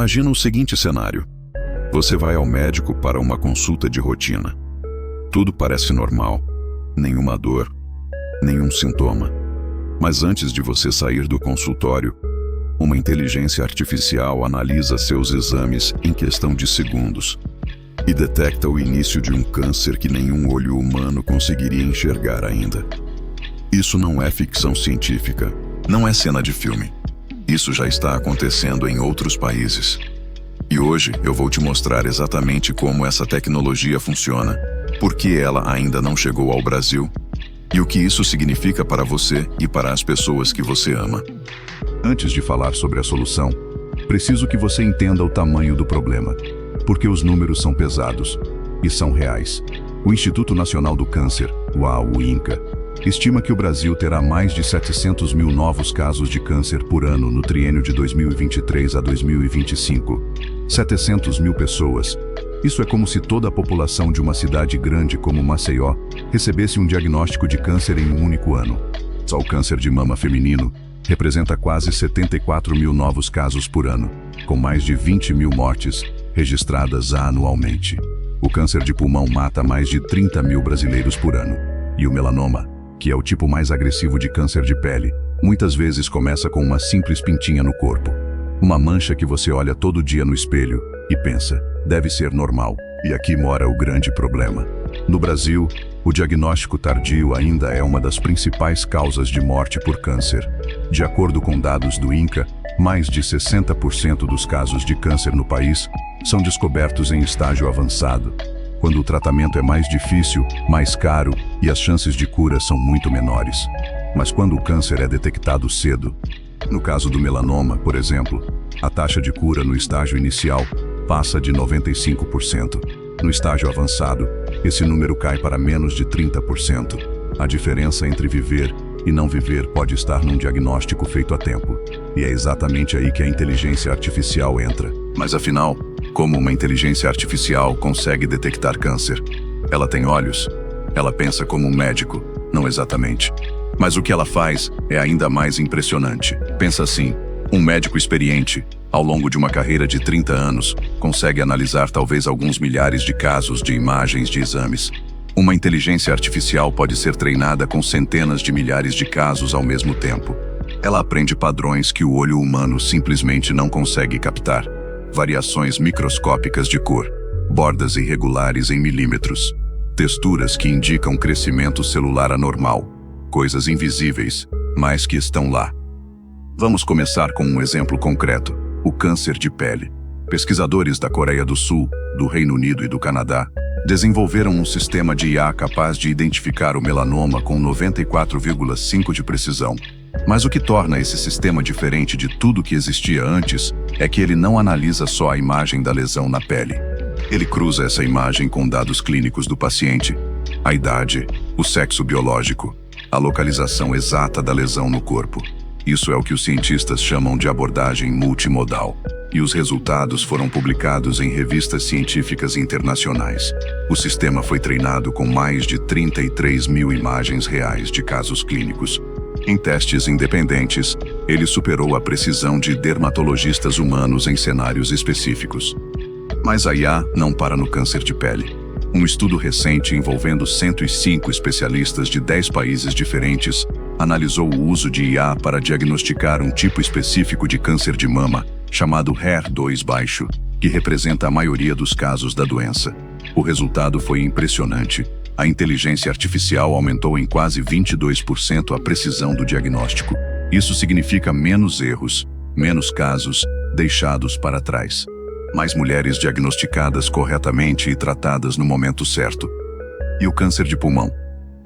Imagina o seguinte cenário. Você vai ao médico para uma consulta de rotina. Tudo parece normal, nenhuma dor, nenhum sintoma. Mas antes de você sair do consultório, uma inteligência artificial analisa seus exames em questão de segundos e detecta o início de um câncer que nenhum olho humano conseguiria enxergar ainda. Isso não é ficção científica, não é cena de filme. Isso já está acontecendo em outros países. E hoje eu vou te mostrar exatamente como essa tecnologia funciona, por que ela ainda não chegou ao Brasil e o que isso significa para você e para as pessoas que você ama. Antes de falar sobre a solução, preciso que você entenda o tamanho do problema, porque os números são pesados e são reais. O Instituto Nacional do Câncer, o INCA, estima que o Brasil terá mais de 700 mil novos casos de câncer por ano no triênio de 2023 a 2025. 700 mil pessoas. Isso é como se toda a população de uma cidade grande como Maceió recebesse um diagnóstico de câncer em um único ano. Só o câncer de mama feminino representa quase 74 mil novos casos por ano, com mais de 20 mil mortes registradas anualmente. O câncer de pulmão mata mais de 30 mil brasileiros por ano. E o melanoma, que é o tipo mais agressivo de câncer de pele, muitas vezes começa com uma simples pintinha no corpo. Uma mancha que você olha todo dia no espelho e pensa, deve ser normal. E aqui mora o grande problema. No Brasil, o diagnóstico tardio ainda é uma das principais causas de morte por câncer. De acordo com dados do INCA, mais de 60% dos casos de câncer no país são descobertos em estágio avançado, quando o tratamento é mais difícil, mais caro e as chances de cura são muito menores. Mas quando o câncer é detectado cedo, no caso do melanoma, por exemplo, a taxa de cura no estágio inicial passa de 95%. No estágio avançado, esse número cai para menos de 30%. A diferença entre viver e não viver pode estar num diagnóstico feito a tempo. E é exatamente aí que a inteligência artificial entra. Mas afinal, como uma inteligência artificial consegue detectar câncer? Ela tem olhos? Ela pensa como um médico? Não exatamente. Mas o que ela faz é ainda mais impressionante. Pensa assim, um médico experiente, ao longo de uma carreira de 30 anos, consegue analisar talvez alguns milhares de casos de imagens de exames. Uma inteligência artificial pode ser treinada com centenas de milhares de casos ao mesmo tempo. Ela aprende padrões que o olho humano simplesmente não consegue captar. Variações microscópicas de cor, bordas irregulares em milímetros, texturas que indicam crescimento celular anormal, coisas invisíveis, mas que estão lá. Vamos começar com um exemplo concreto, o câncer de pele. Pesquisadores da Coreia do Sul, do Reino Unido e do Canadá desenvolveram um sistema de IA capaz de identificar o melanoma com 94,5% de precisão. Mas o que torna esse sistema diferente de tudo que existia antes é que ele não analisa só a imagem da lesão na pele. Ele cruza essa imagem com dados clínicos do paciente, a idade, o sexo biológico, a localização exata da lesão no corpo. Isso é o que os cientistas chamam de abordagem multimodal. E os resultados foram publicados em revistas científicas internacionais. O sistema foi treinado com mais de 33 mil imagens reais de casos clínicos. Em testes independentes, ele superou a precisão de dermatologistas humanos em cenários específicos. Mas a IA não para no câncer de pele. Um estudo recente envolvendo 105 especialistas de 10 países diferentes analisou o uso de IA para diagnosticar um tipo específico de câncer de mama, chamado HER2 baixo, que representa a maioria dos casos da doença. O resultado foi impressionante. A inteligência artificial aumentou em quase 22% a precisão do diagnóstico. Isso significa menos erros, menos casos deixados para trás. Mais mulheres diagnosticadas corretamente e tratadas no momento certo. E o câncer de pulmão?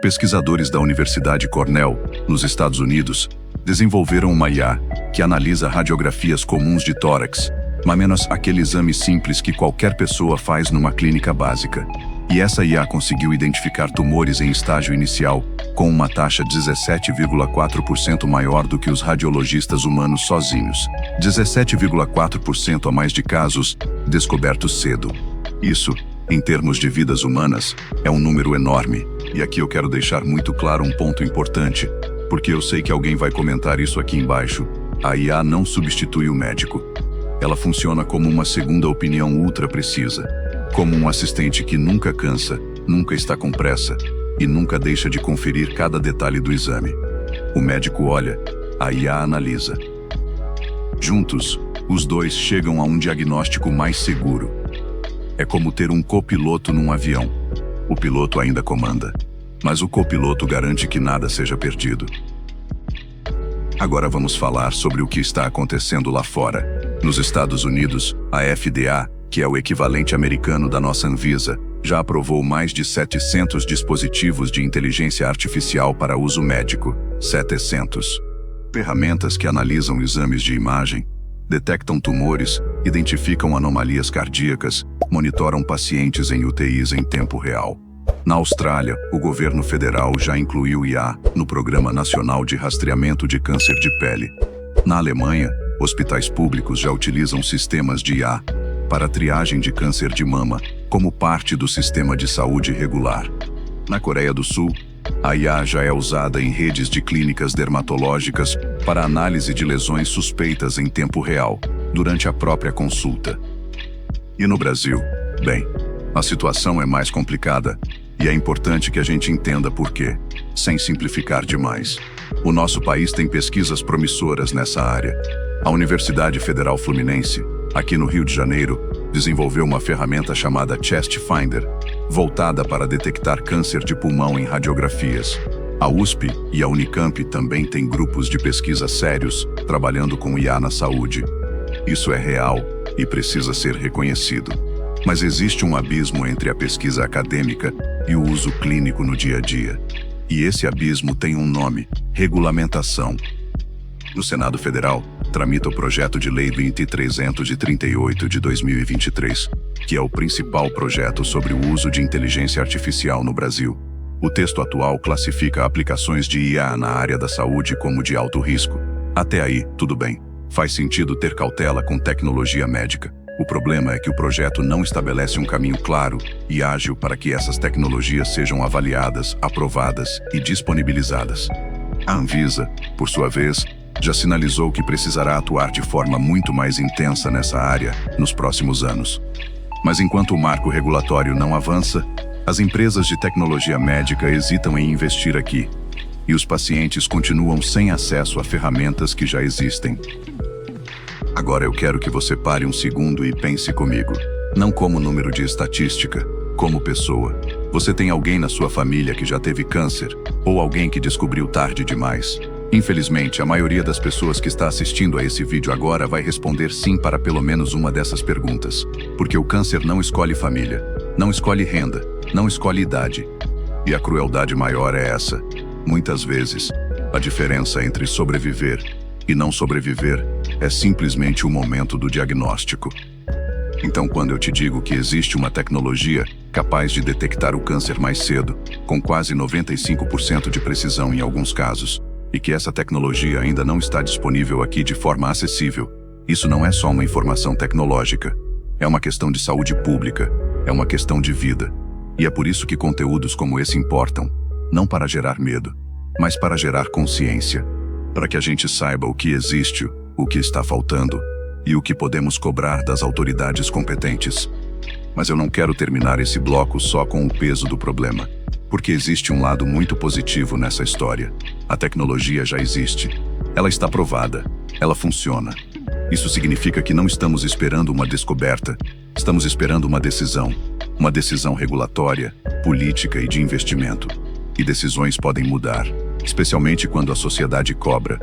Pesquisadores da Universidade Cornell, nos Estados Unidos, desenvolveram uma IA que analisa radiografias comuns de tórax, mas menos aquele exame simples que qualquer pessoa faz numa clínica básica. E essa IA conseguiu identificar tumores em estágio inicial, com uma taxa 17,4% maior do que os radiologistas humanos sozinhos. 17,4% a mais de casos descobertos cedo. Isso, em termos de vidas humanas, é um número enorme. E aqui eu quero deixar muito claro um ponto importante, porque eu sei que alguém vai comentar isso aqui embaixo. A IA não substitui o médico. Ela funciona como uma segunda opinião ultra precisa, como um assistente que nunca cansa, nunca está com pressa e nunca deixa de conferir cada detalhe do exame. O médico olha, a IA analisa. Juntos, os dois chegam a um diagnóstico mais seguro. É como ter um copiloto num avião. O piloto ainda comanda, mas o copiloto garante que nada seja perdido. Agora vamos falar sobre o que está acontecendo lá fora. Nos Estados Unidos, a FDA, que é o equivalente americano da nossa Anvisa, já aprovou mais de 700 dispositivos de inteligência artificial para uso médico. 700. Ferramentas que analisam exames de imagem, detectam tumores, identificam anomalias cardíacas, monitoram pacientes em UTIs em tempo real. Na Austrália, o governo federal já incluiu IA no Programa Nacional de Rastreamento de Câncer de Pele. Na Alemanha, hospitais públicos já utilizam sistemas de IA para triagem de câncer de mama, como parte do sistema de saúde regular. Na Coreia do Sul, a IA já é usada em redes de clínicas dermatológicas para análise de lesões suspeitas em tempo real, durante a própria consulta. E no Brasil? Bem, a situação é mais complicada e é importante que a gente entenda por quê, sem simplificar demais. O nosso país tem pesquisas promissoras nessa área. A Universidade Federal Fluminense, aqui no Rio de Janeiro, desenvolveu uma ferramenta chamada Chest Finder, voltada para detectar câncer de pulmão em radiografias. A USP e a Unicamp também têm grupos de pesquisa sérios trabalhando com IA na saúde. Isso é real e precisa ser reconhecido. Mas existe um abismo entre a pesquisa acadêmica e o uso clínico no dia a dia. E esse abismo tem um nome: regulamentação. No Senado Federal, tramita o projeto de lei 2338 de 2023, que é o principal projeto sobre o uso de inteligência artificial no Brasil. O texto atual classifica aplicações de IA na área da saúde como de alto risco. Até aí, tudo bem. Faz sentido ter cautela com tecnologia médica. O problema é que o projeto não estabelece um caminho claro e ágil para que essas tecnologias sejam avaliadas, aprovadas e disponibilizadas. A Anvisa, por sua vez, já sinalizou que precisará atuar de forma muito mais intensa nessa área nos próximos anos. Mas enquanto o marco regulatório não avança, as empresas de tecnologia médica hesitam em investir aqui, e os pacientes continuam sem acesso a ferramentas que já existem. Agora eu quero que você pare um segundo e pense comigo. Não como número de estatística, como pessoa. Você tem alguém na sua família que já teve câncer, ou alguém que descobriu tarde demais. Infelizmente, a maioria das pessoas que está assistindo a esse vídeo agora vai responder sim para pelo menos uma dessas perguntas. Porque o câncer não escolhe família, não escolhe renda, não escolhe idade. E a crueldade maior é essa. Muitas vezes, a diferença entre sobreviver e não sobreviver é simplesmente o momento do diagnóstico. Então, quando eu te digo que existe uma tecnologia capaz de detectar o câncer mais cedo, com quase 95% de precisão em alguns casos, e que essa tecnologia ainda não está disponível aqui de forma acessível, isso não é só uma informação tecnológica. É uma questão de saúde pública, é uma questão de vida. E é por isso que conteúdos como esse importam, não para gerar medo, mas para gerar consciência, para que a gente saiba o que existe, o que está faltando e o que podemos cobrar das autoridades competentes. Mas eu não quero terminar esse bloco só com o peso do problema, porque existe um lado muito positivo nessa história. A tecnologia já existe, ela está provada, ela funciona. Isso significa que não estamos esperando uma descoberta, estamos esperando uma decisão regulatória, política e de investimento. E decisões podem mudar, especialmente quando a sociedade cobra.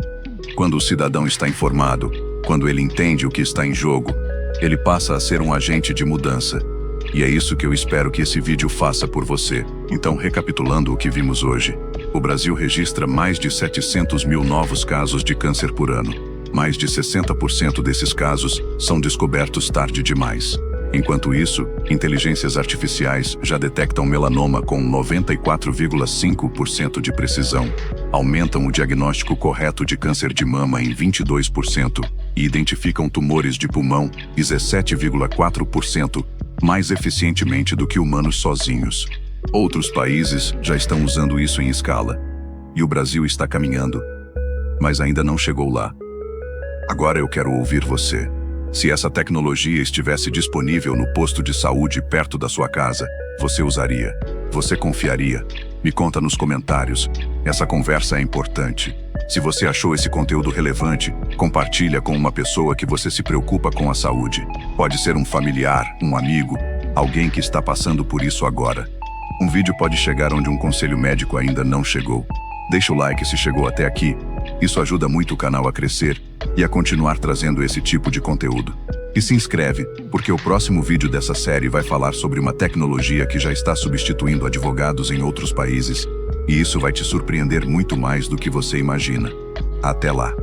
Quando o cidadão está informado, quando ele entende o que está em jogo, ele passa a ser um agente de mudança. E é isso que eu espero que esse vídeo faça por você. Então, recapitulando o que vimos hoje, o Brasil registra mais de 700 mil novos casos de câncer por ano. Mais de 60% desses casos são descobertos tarde demais. Enquanto isso, inteligências artificiais já detectam melanoma com 94,5% de precisão, aumentam o diagnóstico correto de câncer de mama em 22% e identificam tumores de pulmão 17,4% mais eficientemente do que humanos sozinhos. Outros países já estão usando isso em escala, e o Brasil está caminhando, mas ainda não chegou lá. Agora eu quero ouvir você. Se essa tecnologia estivesse disponível no posto de saúde perto da sua casa, você usaria? Você confiaria? Me conta nos comentários. Essa conversa é importante. Se você achou esse conteúdo relevante, compartilha com uma pessoa que você se preocupa com a saúde. Pode ser um familiar, um amigo, alguém que está passando por isso agora. Um vídeo pode chegar onde um conselho médico ainda não chegou. Deixa o like se chegou até aqui. Isso ajuda muito o canal a crescer e a continuar trazendo esse tipo de conteúdo. E se inscreve, porque o próximo vídeo dessa série vai falar sobre uma tecnologia que já está substituindo advogados em outros países, e isso vai te surpreender muito mais do que você imagina. Até lá!